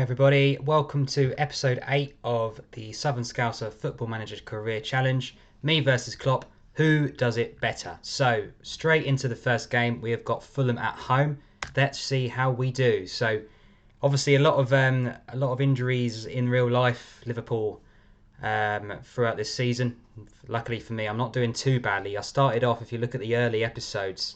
Hi everybody, welcome to episode 8 of the Southern Scouser Football Manager Career Challenge. Me versus Klopp, who does it better? So, straight into the first game, we have got Fulham at home. Let's see how we do. So, obviously a lot of injuries in real life, Liverpool, throughout this season. Luckily for me, I'm not doing too badly. I started off, if you look at the early episodes,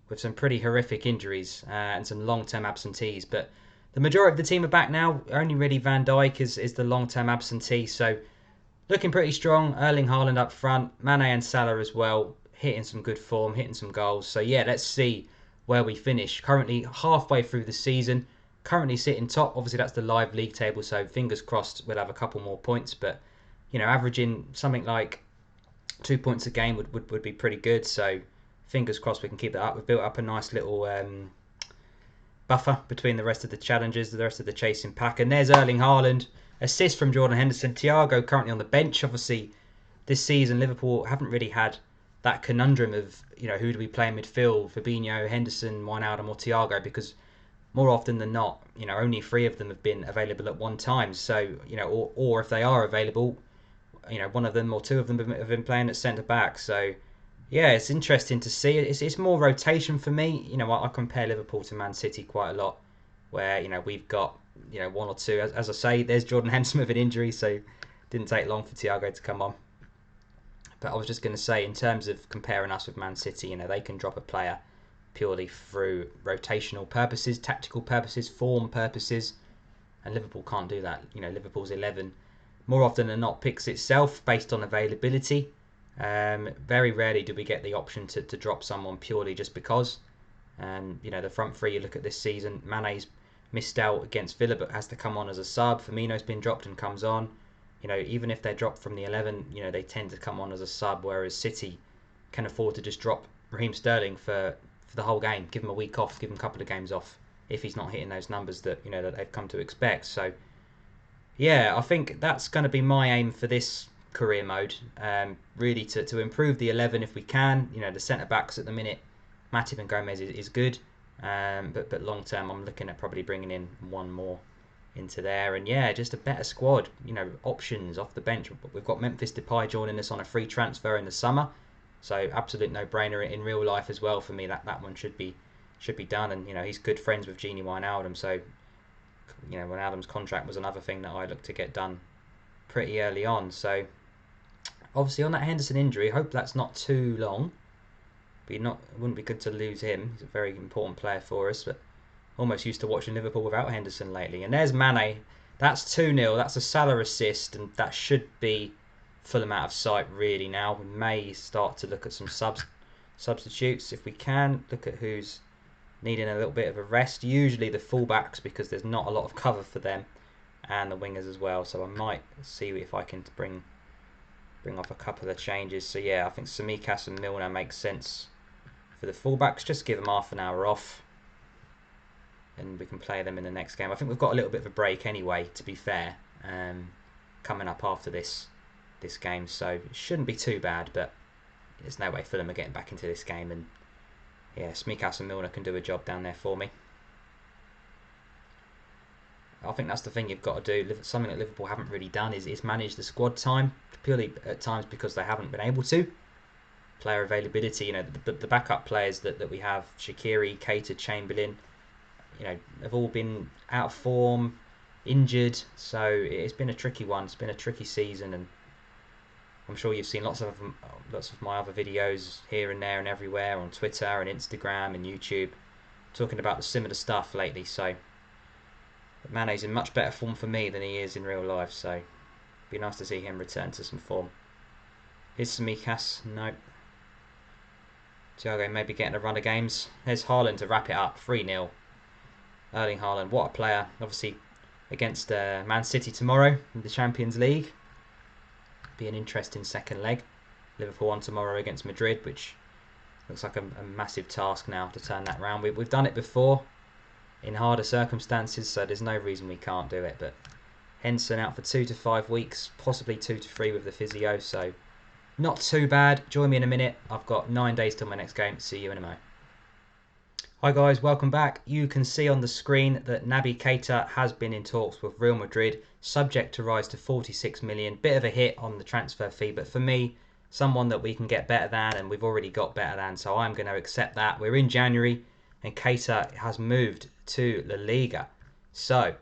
with some pretty horrific injuries and some long-term absentees, but the majority of the team are back now. Only really Van Dijk is the long-term absentee, so looking pretty strong. Erling Haaland up front, Mane and Salah as well, hitting some good form, hitting some goals. So yeah, let's see where we finish. Currently halfway through the season, currently sitting top. Obviously that's the live league table, so fingers crossed we'll have a couple more points. But you know, averaging something like 2 points a game would be pretty good. So fingers crossed we can keep that up. We've built up a nice little buffer between the rest of the challengers, the rest of the chasing pack. And there's Erling Haaland, assist from Jordan Henderson. Thiago currently on the bench. Obviously, this season Liverpool haven't really had that conundrum of, you know, who do we play in midfield? Fabinho, Henderson, Wijnaldum or Thiago, because more often than not, you know, only 3 of them have been available at one time. So, you know, or if they are available, you know, one of them or 2 of them have been playing at centre back. So yeah, it's interesting to see. It's more rotation for me. You know, I compare Liverpool to Man City quite a lot, where, you know, we've got, you know, 1 or 2. As I say, there's Jordan Henderson with an injury, so it didn't take long for Thiago to come on. But I was just going to say, in terms of comparing us with Man City, you know, they can drop a player purely through rotational purposes, tactical purposes, form purposes, and Liverpool can't do that. You know, Liverpool's 11 more often than not picks itself based on availability. Very rarely do we get the option to drop someone purely just because. You know, the front 3, you look at this season, Mane's missed out against Villa but has to come on as a sub. Firmino's been dropped and comes on. You know, even if they're dropped from the 11, you know, they tend to come on as a sub, whereas City can afford to just drop Raheem Sterling for the whole game. Give him a week off, give him a couple of games off if he's not hitting those numbers that, you know, that they've come to expect. So yeah, I think that's going to be my aim for this career mode. Really to improve the 11 if we can. You know, the centre backs at the minute, Matip and Gomez is good, but long term I'm looking at probably bringing in 1 more into there, and yeah, just a better squad. You know, options off the bench. We've got Memphis Depay joining us on a free transfer in the summer, so absolute no-brainer in real life as well for me. That one should be done, and you know, he's good friends with Gini Wijnaldum, so you know, Wijnaldum's contract was another thing that I looked to get done pretty early on. So obviously on that Henderson injury, I hope that's not too long. It wouldn't be good to lose him. He's a very important player for us, but almost used to watching Liverpool without Henderson lately. And there's Mane. That's 2-0. That's a Salah assist, and that should be Fulham out of sight really now. We may start to look at some substitutes if we can. Look at who's needing a little bit of a rest. Usually the fullbacks, because there's not a lot of cover for them, and the wingers as well. So I might see if I can bring off a couple of changes. So yeah, I think Tsimikas and Milner makes sense for the fullbacks. Just give them half an hour off, and we can play them in the next game. I think we've got a little bit of a break anyway, to be fair, coming up after this game, so it shouldn't be too bad. But there's no way Fulham are getting back into this game, and yeah, Tsimikas and Milner can do a job down there for me. I think that's the thing you've got to do. Something that Liverpool haven't really done is manage the squad time, purely at times because they haven't been able to. Player availability, you know, the backup players that we have, Shaqiri, Keita, Chamberlain, you know, have all been out of form, injured. So it's been a tricky one. It's been a tricky season, and I'm sure you've seen lots of my other videos here and there and everywhere on Twitter and Instagram and YouTube talking about the similar stuff lately. So Mane's in much better form for me than he is in real life, so it'd be nice to see him return to some form. Here's Tsimikas. Nope. Thiago maybe getting a run of games. There's Haaland to wrap it up. 3-0. Erling Haaland, what a player. Obviously against Man City tomorrow in the Champions League. Be an interesting second leg. Liverpool on tomorrow against Madrid, which looks like a massive task now to turn that round. We've done it before in harder circumstances, so there's no reason we can't do it. But Henderson out for 2 to 5 weeks, possibly 2 to 3 with the physio, so not too bad. Join me in a minute. I've got 9 days till my next game. See you in a moment. Hi guys, welcome back. You can see on the screen that Naby Keita has been in talks with Real Madrid, subject to rise to 46 million. Bit of a hit on the transfer fee, but for me, someone that we can get better than, and we've already got better than, so I'm going to accept that. We're in January, and Keita has moved to La Liga. So,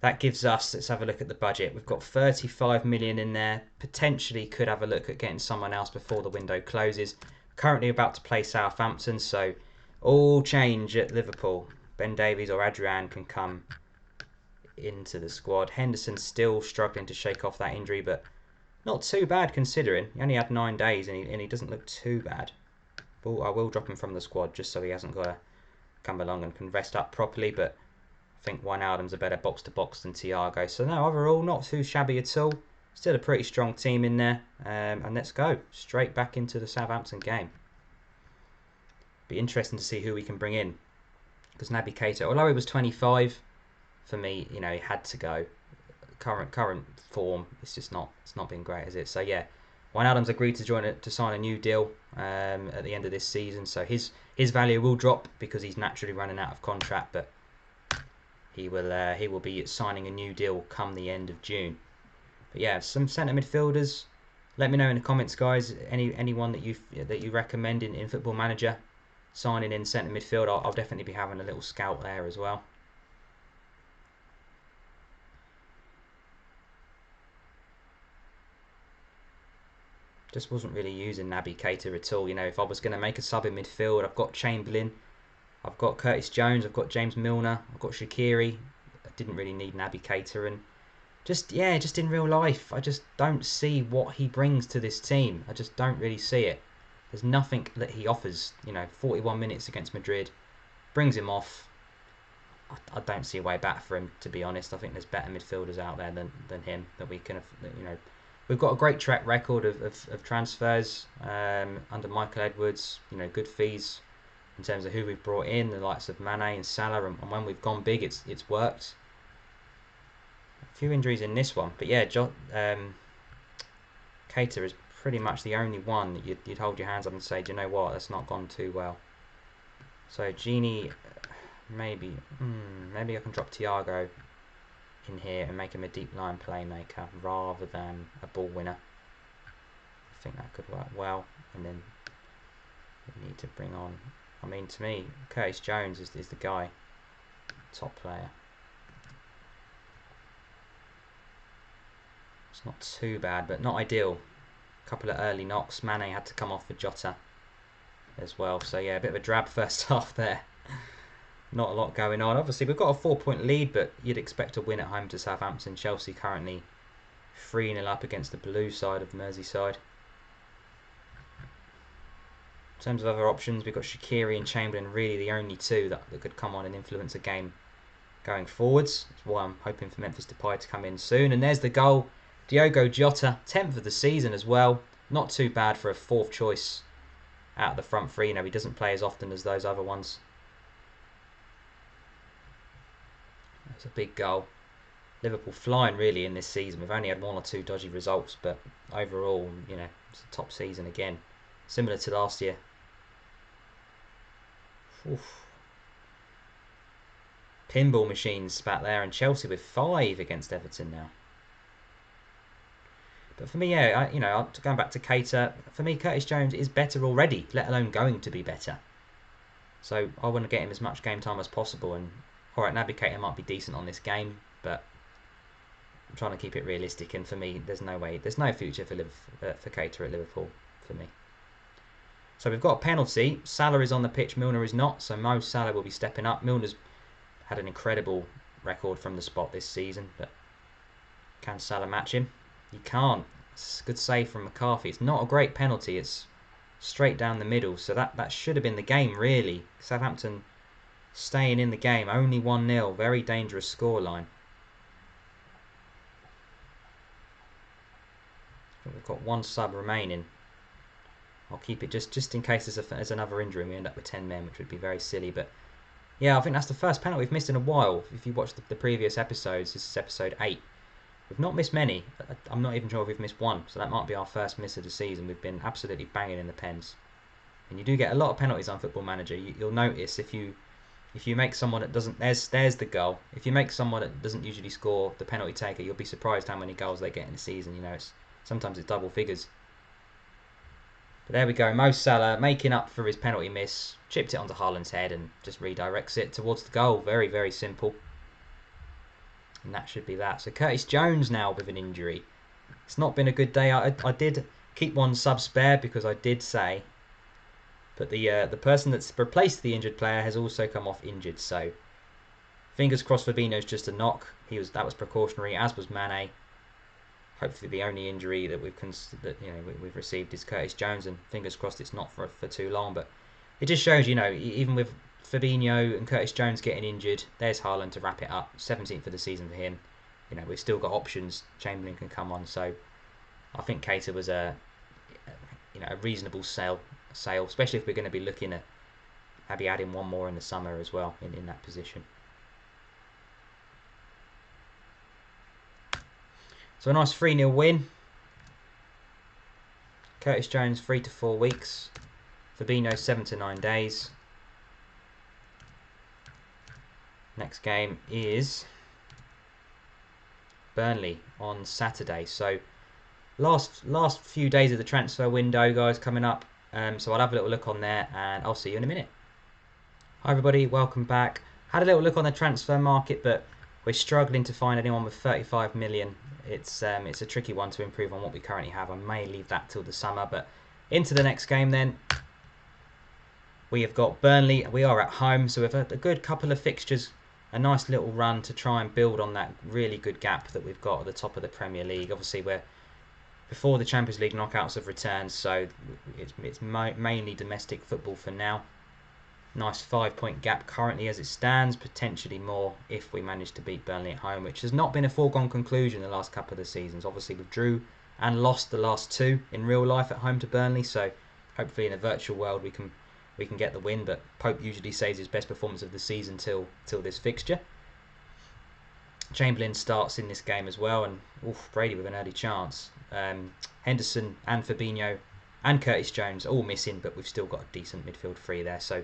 that gives us, let's have a look at the budget. We've got 35 million in there. Potentially could have a look at getting someone else before the window closes. Currently about to play Southampton, so all change at Liverpool. Ben Davies or Adrian can come into the squad. Henderson's still struggling to shake off that injury, but not too bad considering. He only had 9 days and he doesn't look too bad. But I will drop him from the squad just so he hasn't got to come along and can rest up properly, but I think Wijnaldum's a better box-to-box than Thiago. So no, overall, not too shabby at all. Still a pretty strong team in there. And let's go straight back into the Southampton game. Be interesting to see who we can bring in. Because Naby Keita, although he was 25, for me, you know, he had to go. Current form, it's not been great, is it? So yeah, Wijnaldum's agreed to sign a new deal at the end of this season. So his value will drop because he's naturally running out of contract, but he will be signing a new deal come the end of June. But yeah, some centre midfielders. Let me know in the comments, guys. Anyone that you recommend in Football Manager signing in centre midfield. I'll definitely be having a little scout there as well. Just wasn't really using Naby Keita at all. You know, if I was going to make a sub in midfield, I've got Chamberlain, I've got Curtis Jones, I've got James Milner, I've got Shaqiri. I didn't really need Naby Keita, and just in real life, I just don't see what he brings to this team. I just don't really see it. There's nothing that he offers. You know, 41 minutes against Madrid brings him off. I don't see a way back for him, to be honest. I think there's better midfielders out there than him that we can have. You know, we've got a great track record of transfers under Michael Edwards. You know, good fees in terms of who we've brought in, the likes of Mane and Salah, and when we've gone big, it's worked. A few injuries in this one, but yeah, Keita is pretty much the only one that you'd hold your hands up and say, do you know what, that's not gone too well. So Genie, maybe I can drop Thiago in here and make him a deep line playmaker rather than a ball winner. I think that could work well. And then we need to bring on, I mean, to me, Curtis Jones is the guy, top player. It's not too bad, but not ideal. A couple of early knocks. Mane had to come off for Jota as well. So yeah, a bit of a drab first half there. Not a lot going on. Obviously, we've got a 4-point lead, but you'd expect a win at home to Southampton. Chelsea currently 3-0 up against the blue side of Merseyside. In terms of other options, we've got Shaqiri and Chamberlain, really the only two that could come on and influence a game going forwards. That's why I'm hoping for Memphis Depay to come in soon. And there's the goal. Diogo Jota, 10th of the season as well. Not too bad for a 4th choice out of the front three. You know, he doesn't play as often as those other ones. It's a big goal. Liverpool flying really in this season. We've only had 1 or 2 dodgy results, but overall, you know, it's a top season again. Similar to last year. Oof. Pinball machines back there, and Chelsea with 5 against Everton now. But for me, yeah, going back to Keita, for me, Curtis Jones is better already, let alone going to be better. So I want to get him as much game time as possible. And alright, Naby Keita might be decent on this game, but I'm trying to keep it realistic. And for me, there's no future for Keita at Liverpool for me. So we've got a penalty. Salah is on the pitch, Milner is not. So Mo Salah will be stepping up. Milner's had an incredible record from the spot this season, but can Salah match him? You can't. It's a good save from McCarthy. It's not a great penalty. It's straight down the middle. So that should have been the game, really. Southampton staying in the game. Only 1-0. Very dangerous scoreline. We've got 1 sub remaining. I'll keep it just in case there's another injury and we end up with 10 men, which would be very silly. But yeah, I think that's the first penalty we've missed in a while. If you watch the previous episodes, this is episode 8. We've not missed many. I'm not even sure if we've missed 1, so that might be our first miss of the season. We've been absolutely banging in the pens. And you do get a lot of penalties on Football Manager. You'll notice if you If you make someone that doesn't, there's the goal. If you make someone that doesn't usually score the penalty taker, you'll be surprised how many goals they get in a season. You know, sometimes it's double figures. But there we go, Mo Salah making up for his penalty miss, chipped it onto Haaland's head and just redirects it towards the goal. Very, very simple. And that should be that. So Curtis Jones now with an injury. It's not been a good day. I did keep one sub spare because I did say, but the person that's replaced the injured player has also come off injured. So fingers crossed Fabinho's just a knock. That was precautionary, as was Mane. Hopefully the only injury that we've received is Curtis Jones, and fingers crossed it's not for too long. But it just shows, even with Fabinho and Curtis Jones getting injured, there's Haaland to wrap it up. 17th of the season for him. We've still got options. Chamberlain can come on, so I think Keita was a reasonable sale, especially if we're going to be looking at maybe adding one more in the summer as well in that position. So a nice 3-0 win. Curtis Jones 3 to 4 weeks. Fabinho 7 to 9 days. Next game is Burnley on Saturday. So last few days of the transfer window, guys, coming up. So I'll have a little look on there and I'll see you in a minute. Hi everybody, welcome back. Had a little look on the transfer market, but we're struggling to find anyone with 35 million. It's a tricky one to improve on what we currently have. I may leave that till the summer, but into the next game then. We have got Burnley. We are at home, so we've had a good couple of fixtures. A nice little run to try and build on that really good gap that we've got at the top of the Premier League. Obviously, we're before the Champions League knockouts have returned, so it's mainly domestic football for now. Nice 5-point gap currently as it stands, potentially more if we manage to beat Burnley at home, which has not been a foregone conclusion the last couple of the seasons. Obviously, we drew and lost the last two in real life at home to Burnley, so hopefully in a virtual world we can get the win, but Pope usually saves his best performance of the season till this fixture. Chamberlain starts in this game as well, and Brady with an early chance. Henderson and Fabinho and Curtis Jones all missing, but we've still got a decent midfield three there. So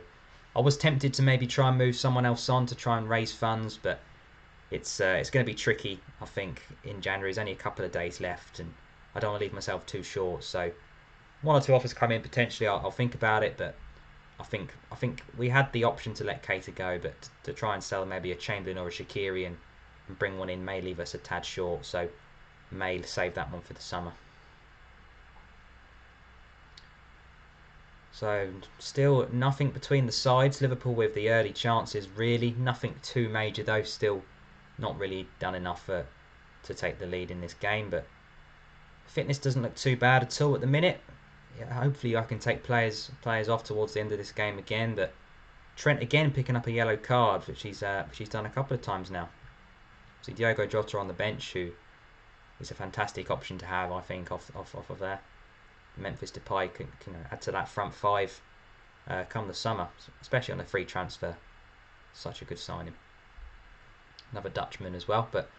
I was tempted to maybe try and move someone else on to try and raise funds, but it's going to be tricky. I think in January there's only a couple of days left, and I don't want to leave myself too short. So one or two offers come in potentially. I'll think about it, but I think we had the option to let Keita go, but to try and sell maybe a Chamberlain or a Shaqiri and bring one in may leave us a tad short. So may save that one for the summer. So still nothing between the sides. Liverpool with the early chances, really nothing too major though. Still not really done enough to take the lead in this game, but fitness doesn't look too bad at all at the minute. Yeah, hopefully I can take players off towards the end of this game again. But Trent again picking up a yellow card, which he's done a couple of times now. See Diogo Jota on the bench, who is a fantastic option to have, I think, off of there. Memphis Depay can add to that front five come the summer, especially on a free transfer. Such a good signing. Another Dutchman as well. But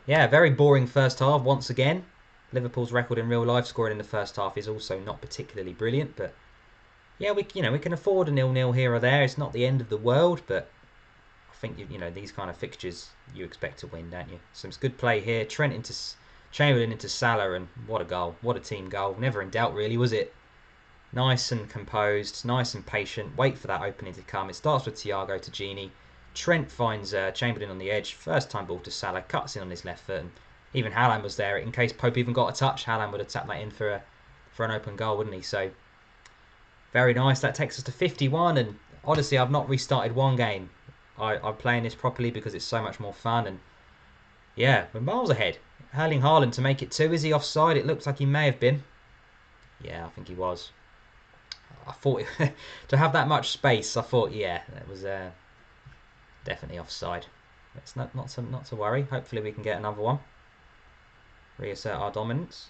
yeah, very boring first half once again. Liverpool's record in real life scoring in the first half is also not particularly brilliant, but yeah, we can afford a 0-0 here or there. It's not the end of the world, but I think these kind of fixtures you expect to win, don't you? Some good play here. Trent into Chamberlain into Salah, and what a goal. What a team goal. Never in doubt, really, was it? Nice and composed, nice and patient. Wait for that opening to come. It starts with Thiago to Gini. Trent finds Chamberlain on the edge. First time ball to Salah. Cuts in on his left foot. And even Haaland was there. In case Pope even got a touch, Haaland would have tapped that in for an open goal, wouldn't he? So, very nice. That takes us to 51. And honestly, I've not restarted one game. I'm playing this properly because it's so much more fun. And yeah, we're miles ahead. Erling Haaland to make it 2. Is he offside? It looks like he may have been. Yeah, I think he was. I thought to have that much space, I thought, yeah, it was definitely offside. It's not to worry. Hopefully we can get another one. Reassert our dominance.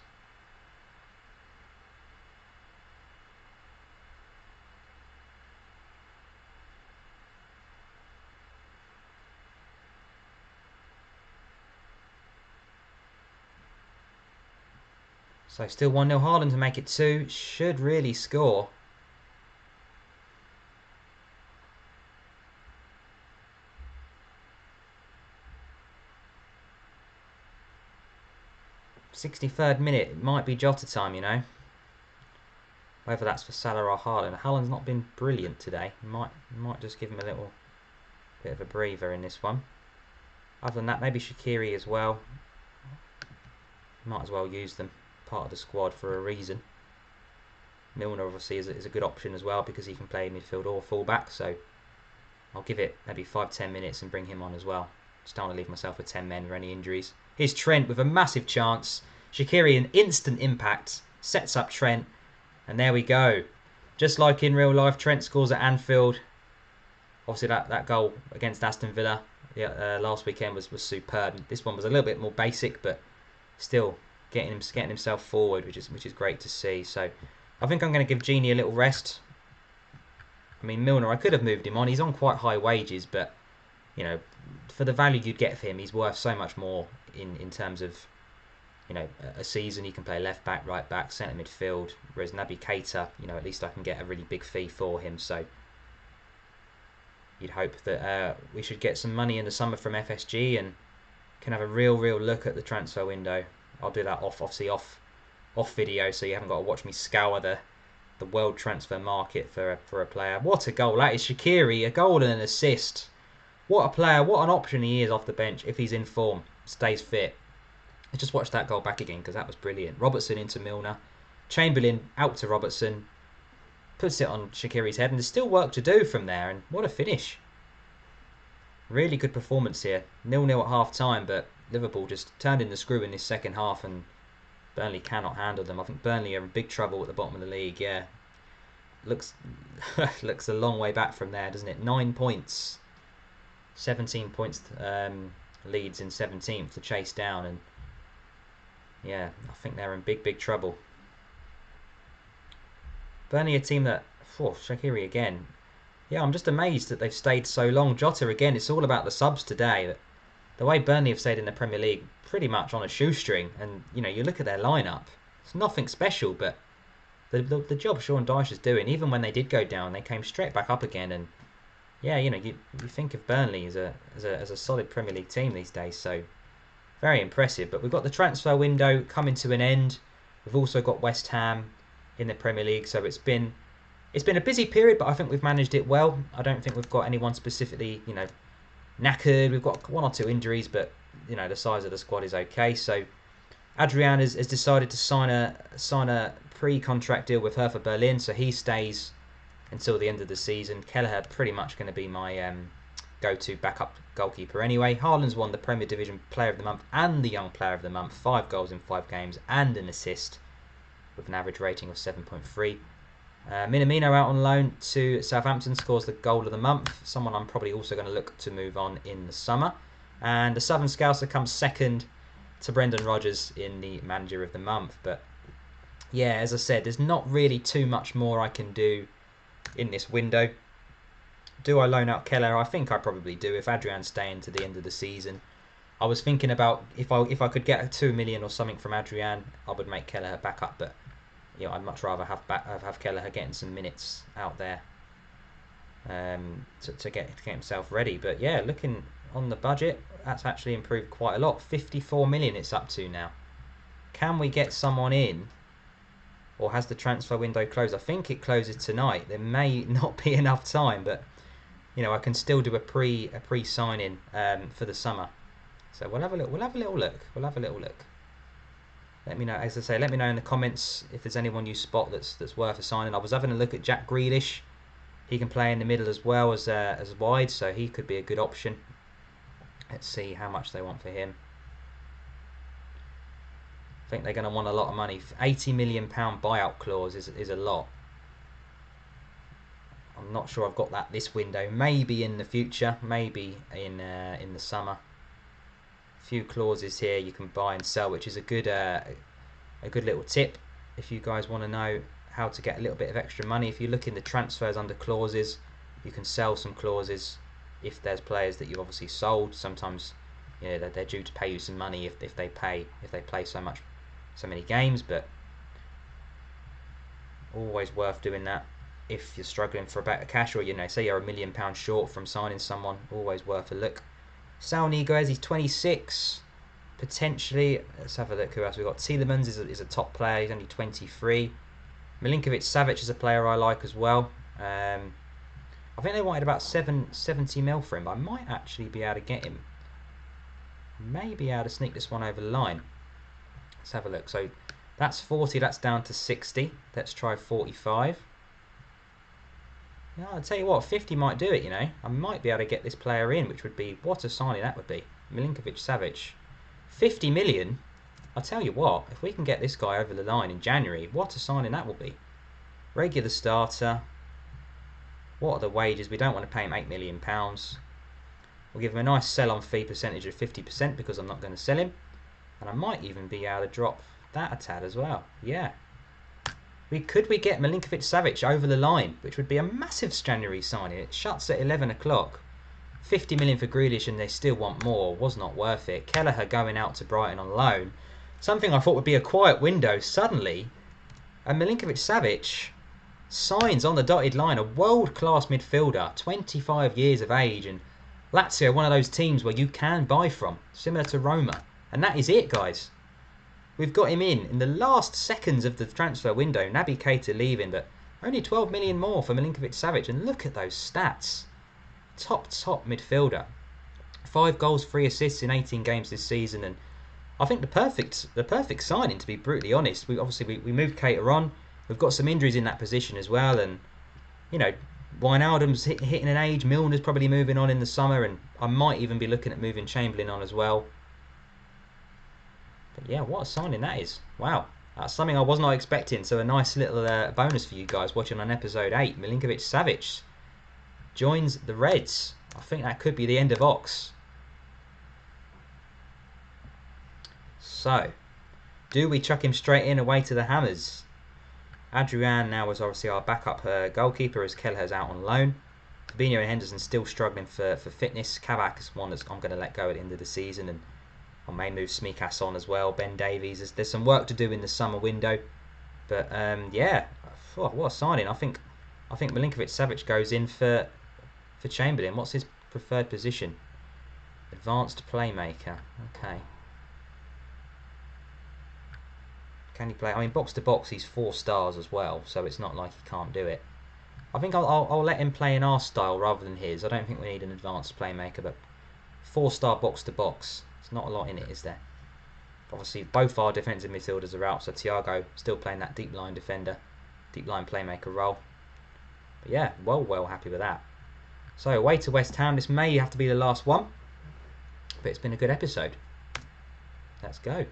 So still 1-0 Haaland to make it 2. Should really score. 63rd minute, it might be Jota time, you know. Whether that's for Salah or Haaland. Haaland's not been brilliant today. Might just give him a little bit of a breather in this one. Other than that, maybe Shaqiri as well. Might as well use them. Part of the squad for a reason. Milner obviously is a good option as well because he can play midfield or fullback. So I'll give it maybe 5-10 minutes and bring him on as well. Just don't want to leave myself with 10 men or any injuries. Here's Trent with a massive chance. Shaqiri, an instant impact. Sets up Trent. And there we go. Just like in real life, Trent scores at Anfield. Obviously that goal against Aston Villa last weekend was superb. This one was a little bit more basic, but still getting himself forward, which is great to see. So I think I'm going to give Genie a little rest. I mean, Milner, I could have moved him on. He's on quite high wages, but you know, for the value you'd get for him, he's worth so much more in terms of, you know, a season. He can play left back, right back, centre midfield. Whereas Naby Keita, you know, at least I can get a really big fee for him. So you'd hope that we should get some money in the summer from FSG and can have a real look at the transfer window. I'll do that off video, so you haven't got to watch me scour the world transfer market for a player. What a goal! That is Shaqiri, a goal and an assist. What a player! What an option he is off the bench if he's in form, stays fit. Let's just watch that goal back again because that was brilliant. Robertson into Milner, Chamberlain out to Robertson, puts it on Shaqiri's head, and there's still work to do from there. And what a finish! Really good performance here. 0-0 at half time, but Liverpool just turned in the screw in this second half and Burnley cannot handle them. I think Burnley are in big trouble at the bottom of the league, yeah. Looks a long way back from there, doesn't it? 9 points. 17 points leads in 17th to chase down, and yeah, I think they're in big trouble. Burnley, a team that... Shaqiri again. Yeah, I'm just amazed that they've stayed so long. Jota again, it's all about the subs today. The way Burnley have stayed in the Premier League, pretty much on a shoestring. And, you know, you look at their lineup. It's nothing special, but the job Sean Dyche is doing, even when they did go down, they came straight back up again. And, yeah, you know, you think of Burnley as a solid Premier League team these days. So, very impressive. But we've got the transfer window coming to an end. We've also got West Ham in the Premier League. So it's been a busy period, but I think we've managed it well. I don't think we've got anyone specifically, you know, knackered. We've got 1 or 2 injuries, but you know, the size of the squad is okay. So Adrian has decided to sign a pre-contract deal with Hertha Berlin, so he stays until the end of the season. Kelleher pretty much going to be my go-to backup goalkeeper anyway. Haaland's won the Premier Division Player of the Month and the Young Player of the Month. 5 goals in 5 games and an assist with an average rating of 7.3. Minamino out on loan to Southampton, scores the goal of the month. Someone I'm probably also going to look to move on in the summer. And the Southern Scouser comes second to Brendan Rodgers in the Manager of the Month. But yeah, as I said, there's not really too much more I can do in this window. Do I loan out Keller? I think I probably do. If Adrian's staying to the end of the season, I was thinking about if I could get a 2 million or something from Adrian, I would make Keller back up. But you know, I'd much rather have Kelleher getting some minutes out there to get himself ready. But yeah, looking on the budget, that's actually improved quite a lot. 54 million it's up to now. Can we get someone in, or has the transfer window closed? I think it closes tonight. There may not be enough time, but you know, I can still do a pre-signing for the summer. So we'll have a little look. Let me know, as I say, let me know in the comments if there's anyone you spot that's worth a signing. I was having a look at Jack Grealish. He can play in the middle as well as wide, so he could be a good option. Let's see how much they want for him. I think they're going to want a lot of money. £80 million buyout clause is a lot. I'm not sure I've got that this window. Maybe in the future, maybe in the summer. Few clauses here you can buy and sell, which is a good little tip if you guys want to know how to get a little bit of extra money. If you look in the transfers under clauses, you can sell some clauses if there's players that you've obviously sold. Sometimes, you know, they're due to pay you some money if they play so many games, but always worth doing that if you're struggling for a bit of cash, or you know, say you're £1 million short from signing someone. Always worth a look. Saul Niguez, he's 26. Potentially, let's have a look who else we've got. Tielemans is a top player, he's only 23. Milinkovic-Savic is a player I like as well. I think they wanted about 70 mil for him, but I might actually be able to get him. Maybe able to sneak this one over the line. Let's have a look. So that's 40, that's down to 60. Let's try 45. Yeah, I'll tell you what, 50 might do it, you know. I might be able to get this player in, which would be, what a signing that would be. Milinkovic-Savic. 50 million, I'll tell you what, if we can get this guy over the line in January, what a signing that will be. Regular starter. What are the wages? We don't want to pay him £8 million. We'll give him a nice sell-on fee percentage of 50% because I'm not going to sell him. And I might even be able to drop that a tad as well. Yeah. Could we get Milinkovic-Savic over the line, which would be a massive January signing. It shuts at 11 o'clock. 50 million for Grealish and they still want more. Was not worth it. Kelleher going out to Brighton on loan. Something I thought would be a quiet window. Suddenly, and Milinkovic-Savic signs on the dotted line. A world-class midfielder, 25 years of age. And Lazio, one of those teams where you can buy from, similar to Roma. And that is it, guys. We've got him in the last seconds of the transfer window. Naby Keita leaving, but only 12 million more for Milinkovic-Savic. And look at those stats. Top midfielder. 5 goals, 3 assists in 18 games this season. And I think the perfect signing, to be brutally honest. We moved Keita on. We've got some injuries in that position as well. And, you know, Wijnaldum's hitting an age. Milner's probably moving on in the summer. And I might even be looking at moving Chamberlain on as well. But yeah, what a signing that is. Wow. That's something I was not expecting. So a nice little bonus for you guys watching on episode 8. Milinkovic-Savic joins the Reds. I think that could be the end of Ox. So, do we chuck him straight in away to the Hammers? Adrian now is obviously our backup goalkeeper as Kelleher's out on loan. Fabinho and Henderson still struggling for fitness. Kavak is one that I'm going to let go at the end of the season, and I may move Smikas on as well. Ben Davies, there's some work to do in the summer window, but yeah, what a signing. I think Milinkovic-Savic goes in for Chamberlain. What's his preferred position? Advanced playmaker. Okay. Can he play? I mean, box to box, he's 4 stars as well, so it's not like he can't do it. I think I'll let him play in our style rather than his. I don't think we need an advanced playmaker, but 4-star box to box. There's not a lot in it, is there? Obviously, both our defensive midfielders are out, so Thiago still playing that deep line defender, deep line playmaker role. But yeah, well happy with that. So away to West Ham. This may have to be the last one, but it's been a good episode. Let's go.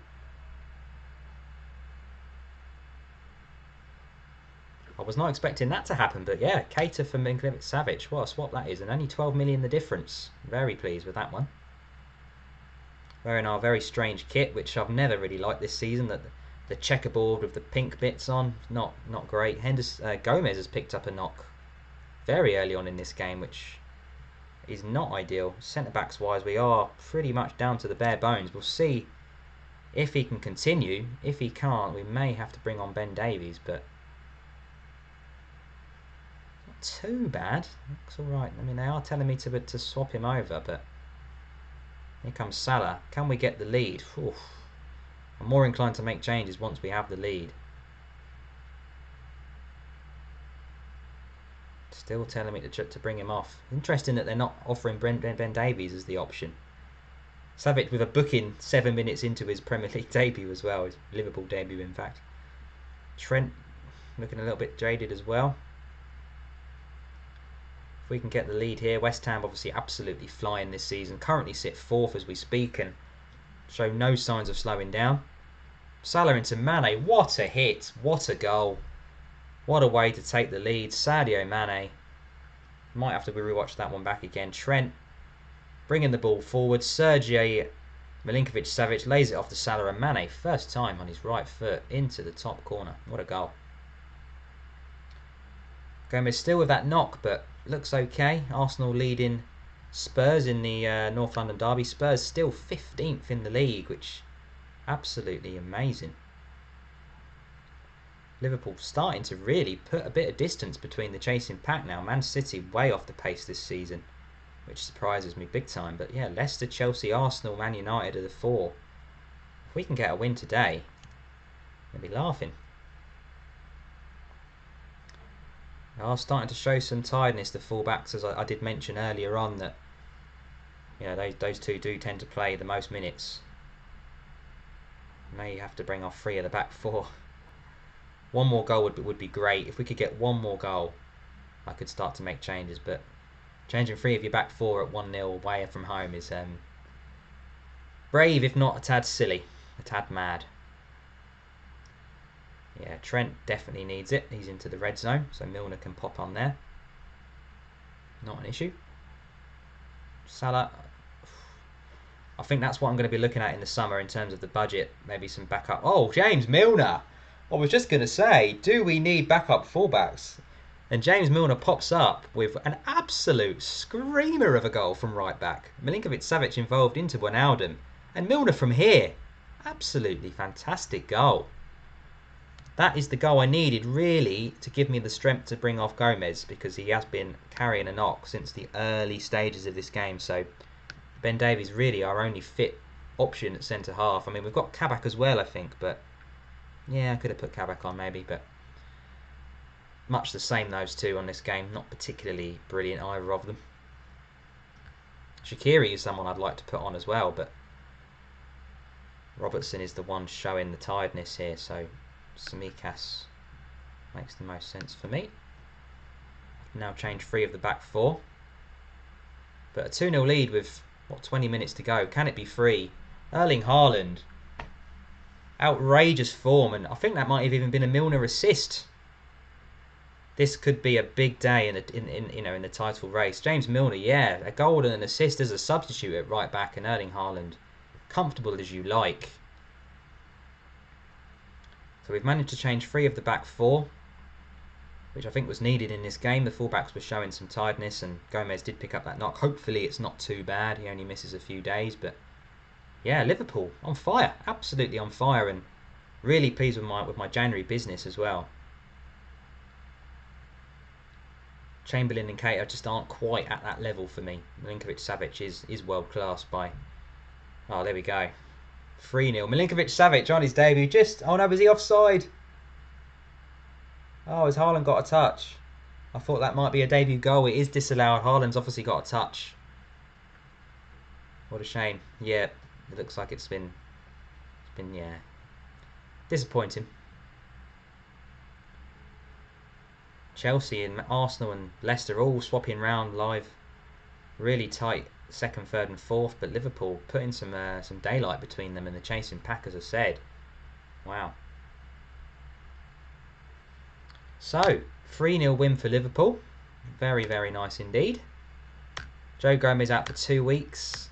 I was not expecting that to happen, but yeah, Keita for Milinkovic-Savic. What a swap that is, and only 12 million the difference. Very pleased with that one. Wearing our very strange kit, which I've never really liked this season. That the checkerboard with the pink bits on, not great. Gomez has picked up a knock very early on in this game, which is not ideal. Centre backs wise, we are pretty much down to the bare bones. We'll see if he can continue. If he can't, we may have to bring on Ben Davies, but not too bad. Looks all right. I mean, they are telling me to swap him over, but here comes Salah. Can we get the lead? Oof. I'm more inclined to make changes once we have the lead. Still telling me to bring him off. Interesting that they're not offering Ben Davies as the option. Savic with a booking 7 minutes into his Premier League debut as well. His Liverpool debut, in fact. Trent looking a little bit jaded as well. If we can get the lead here. West Ham obviously absolutely flying this season. Currently sit 4th as we speak and show no signs of slowing down. Salah into Mane. What a hit. What a goal. What a way to take the lead. Sadio Mane. Might have to rewatch that one back again. Trent bringing the ball forward. Sergej Milinkovic-Savic lays it off to Salah, and Mane, first time on his right foot into the top corner. What a goal. Gomez still with that knock, but looks okay. Arsenal leading Spurs in the North London derby. Spurs still 15th in the league, which absolutely amazing. Liverpool starting to really put a bit of distance between the chasing pack now. Man City way off the pace this season, which surprises me big time. But yeah, Leicester, Chelsea, Arsenal, Man United are the 4 we can get a win today, I'll be laughing. They are starting to show some tiredness, the fullbacks, as I did mention earlier on, that those two do tend to play the most minutes. May have to bring off 3 of the back 4. One more goal would be great. If we could get one more goal, I could start to make changes. But changing 3 of your back 4 at 1-0 away from home is brave, if not a tad silly, a tad mad. Yeah, Trent definitely needs it. He's into the red zone, so Milner can pop on there. Not an issue. Salah, I think that's what I'm going to be looking at in the summer in terms of the budget. Maybe some backup. Oh, James Milner! I was just going to say, do we need backup fullbacks? And James Milner pops up with an absolute screamer of a goal from right back. Milinkovic-Savic involved into Wijnaldum. And Milner from here. Absolutely fantastic goal. That is the goal I needed, really, to give me the strength to bring off Gomez, because he has been carrying a knock since the early stages of this game. So Ben Davies really our only fit option at centre-half. I mean, we've got Kabak as well, I think, but yeah, I could have put Kabak on maybe, but much the same, those two on this game. Not particularly brilliant, either of them. Shaqiri is someone I'd like to put on as well, but Robertson is the one showing the tiredness here, so Tsimikas makes the most sense for me. Now change 3 of the back 4. But a 2-0 lead with, 20 minutes to go. Can it be 3? Erling Haaland. Outrageous form, and I think that might have even been a Milner assist. This could be a big day in the title race. James Milner, yeah, a goal and an assist as a substitute at right back, and Erling Haaland, comfortable as you like. So we've managed to change 3 of the back 4, which I think was needed in this game. The fullbacks were showing some tiredness, and Gomez did pick up that knock. Hopefully it's not too bad. He only misses a few days, but yeah, Liverpool on fire, absolutely on fire, and really pleased with my January business as well. Chamberlain and Keita just aren't quite at that level for me. Milinkovic-Savic is world class by. Oh, there we go. 3-0. Milinkovic-Savic on his debut. Oh no, was he offside? Oh, has Haaland got a touch? I thought that might be a debut goal. It is disallowed. Haaland's obviously got a touch. What a shame. Yeah, it looks like it's been yeah, disappointing. Chelsea and Arsenal and Leicester all swapping round live. Really tight 2nd, 3rd and 4th, but Liverpool putting some daylight between them and the chasing pack, as I said. Wow. So, 3-0 win for Liverpool. Very, very nice indeed. Joe Gomez out for 2 weeks.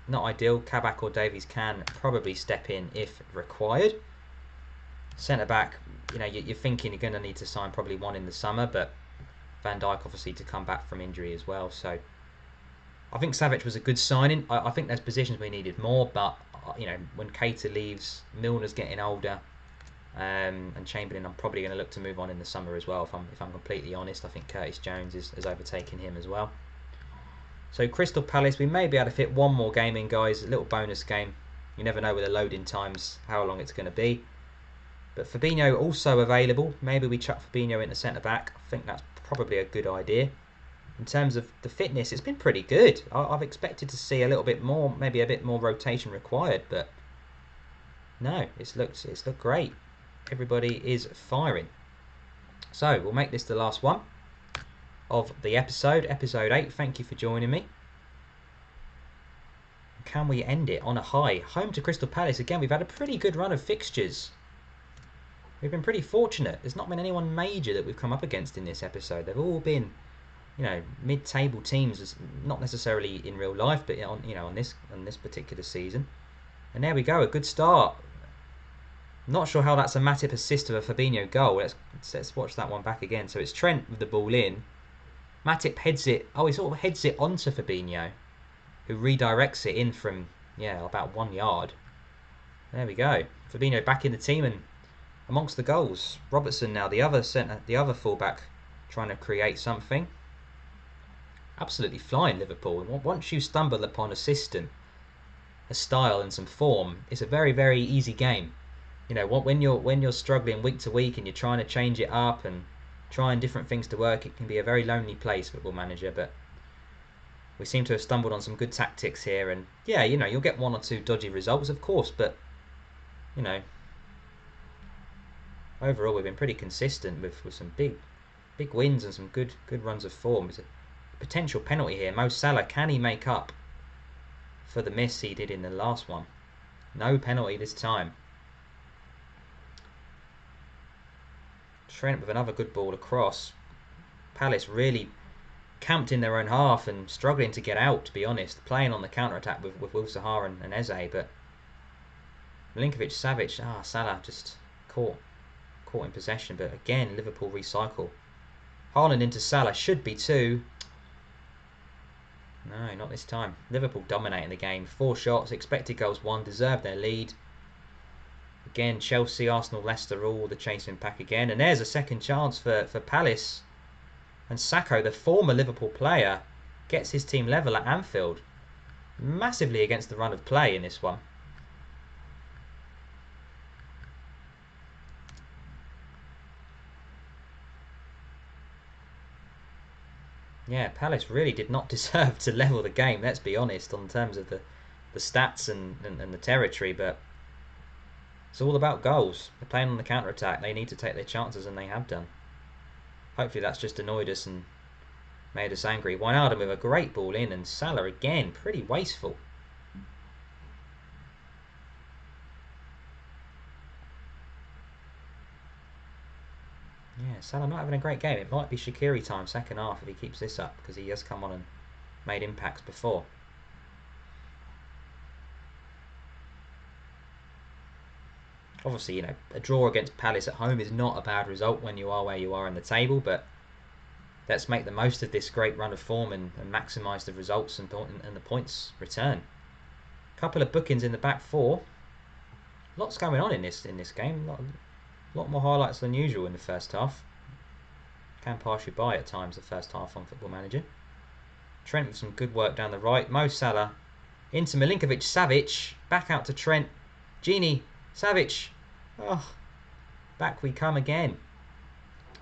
Not ideal. Kabak or Davies can probably step in if required. Centre back, you're thinking you're going to need to sign probably one in the summer, but Van Dijk obviously to come back from injury as well. So I think Savic was a good signing. I think there's positions we needed more, but when Keita leaves, Milner's getting older, and Chamberlain, I'm probably going to look to move on in the summer as well. If I'm completely honest, I think Curtis Jones has overtaken him as well. So Crystal Palace, we may be able to fit one more game in, guys. A little bonus game. You never know with the loading times how long it's going to be. But Fabinho also available. Maybe we chuck Fabinho into centre back. I think that's probably a good idea. In terms of the fitness, it's been pretty good. I've expected to see a little bit more, maybe a bit more rotation required, but no, it's looked great. Everybody is firing. So we'll make this the last one of the episode 8. Thank you for joining me. Can we end it on a high? Home to Crystal Palace again. We've had a pretty good run of fixtures. We've been pretty fortunate. There's not been anyone major that we've come up against in this episode. They've all been, mid-table teams, not necessarily in real life, but on this particular season. And there we go, a good start. Not sure how that's a Matip assist to a Fabinho goal. Let's watch that one back again. So it's Trent with the ball in. Matip heads it. Oh, he sort of heads it onto Fabinho, who redirects it in from about 1 yard. There we go. Fabinho back in the team and amongst the goals. Robertson now, the other fullback, trying to create something. Absolutely flying Liverpool. Once you stumble upon a system, a style and some form, it's a very, very easy game. You know, when you're struggling week to week and you're trying to change it up and trying different things to work, it can be a very lonely place, Football Manager. But we seem to have stumbled on some good tactics here, and yeah, you know, you'll get one or two dodgy results, of course, but you know, overall we've been pretty consistent with some big wins and some good runs of form. There's a potential penalty here. Mo Salah, can he make up for the miss he did in the last one? No penalty this time. Trent with another good ball across. Palace really camped in their own half and struggling to get out, to be honest. Playing on the counter-attack with Will Sahar and Eze, but Milinkovic-Savic, Salah just caught in possession, but again, Liverpool recycle. Haaland into Salah, should be two. No, not this time. Liverpool dominating the game. 4 shots, expected goals 1, deserved their lead. Again, Chelsea, Arsenal, Leicester, all the chasing pack again. And there's a second chance for Palace. And Sakho, the former Liverpool player, gets his team level at Anfield. Massively against the run of play in this one. Yeah, Palace really did not deserve to level the game, let's be honest, on terms of the stats and the territory, but it's all about goals. They're playing on the counter-attack. They need to take their chances, and they have done. Hopefully that's just annoyed us and made us angry. Wijnaldum with a great ball in, and Salah again, pretty wasteful. Yeah, Salah not having a great game. It might be Shaqiri time second half if he keeps this up, because he has come on and made impacts before. Obviously, you know, a draw against Palace at home is not a bad result when you are where you are in the table, but let's make the most of this great run of form and maximise the results and the points return. A couple of bookings in the back four. Lots going on in this game. A lot more highlights than usual in the first half. Can pass you by at times the first half on Football Manager. Trent with some good work down the right. Mo Salah into Milinkovic-Savic. Back out to Trent. Gini. Savic. Oh, back we come again.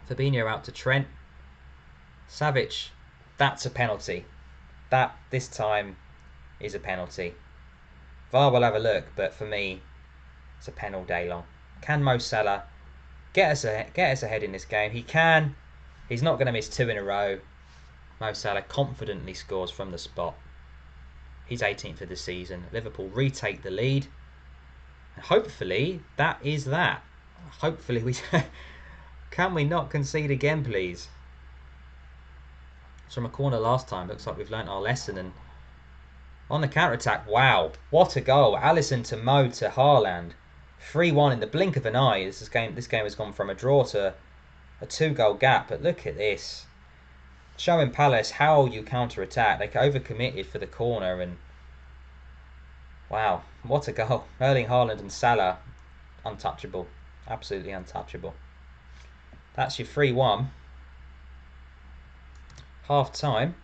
Fabinho out to Trent. Savic. That's a penalty. That, this time, is a penalty. VAR will have a look, but for me, it's a pen all day long. Can Mo Salah get us ahead in this game? He can. He's not going to miss 2 in a row. Mo Salah confidently scores from the spot. He's 18th of the season. Liverpool retake the lead. And hopefully, that is that. Hopefully, we... Can we not concede again, please? It's from a corner last time. Looks like we've learnt our lesson. And on the counter-attack, wow. What a goal. Alisson to Mo to Haaland. 3-1 in the blink of an eye. This game has gone from a draw to a 2-goal gap. But look at this. Showing Palace how you counter-attack. They overcommitted for the corner and wow, what a goal. Erling Haaland and Salah, untouchable. Absolutely untouchable. That's your 3-1. Half time.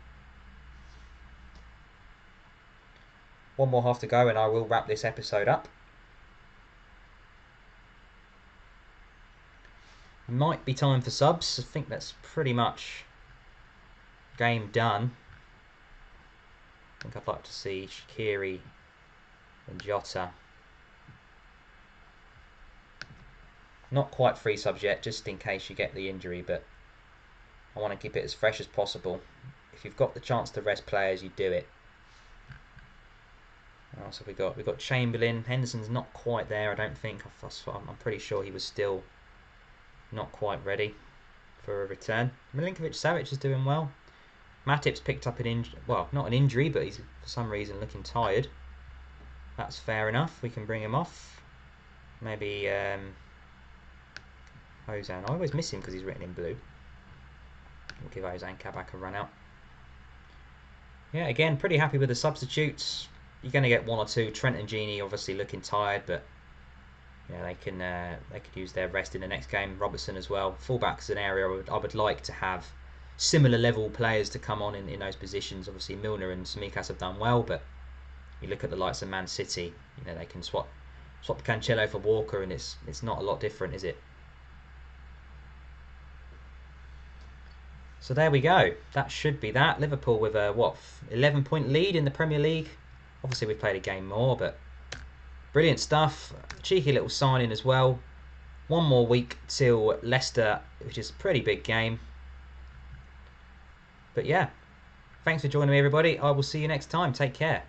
One more half to go and I will wrap this episode up. Might be time for subs. I think that's pretty much game done. I think I'd like to see Shaqiri and Jota. Not quite free subs yet, just in case you get the injury, but I want to keep it as fresh as possible. If you've got the chance to rest players, you do it. What else have we got? We've got Chamberlain. Henderson's not quite there, I don't think. I'm pretty sure he was still not quite ready for a return. Milinkovic-Savic is doing well. Matip's picked up an injury. Well, not an injury, but he's for some reason looking tired. That's fair enough. We can bring him off. Maybe Ozan. I always miss him because he's written in blue. We'll give Ozan Kabak a run out. Yeah, again, pretty happy with the substitutes. You're going to get 1 or 2. Trent and Gini obviously looking tired, but yeah, they could use their rest in the next game. Robertson as well. Fullback's an area I would like to have similar level players to come on in those positions. Obviously Milner and Tsimikas have done well, but You look at the likes of Man City, you know, they can swap Cancelo for Walker, and it's not a lot different, is it? So there we go. That should be that. Liverpool with a 11-point lead in the Premier League. Obviously we've played a game more, but brilliant stuff. Cheeky little signing as well. One more week till Leicester, which is a pretty big game. But yeah, thanks for joining me, everybody. I will see you next time. Take care.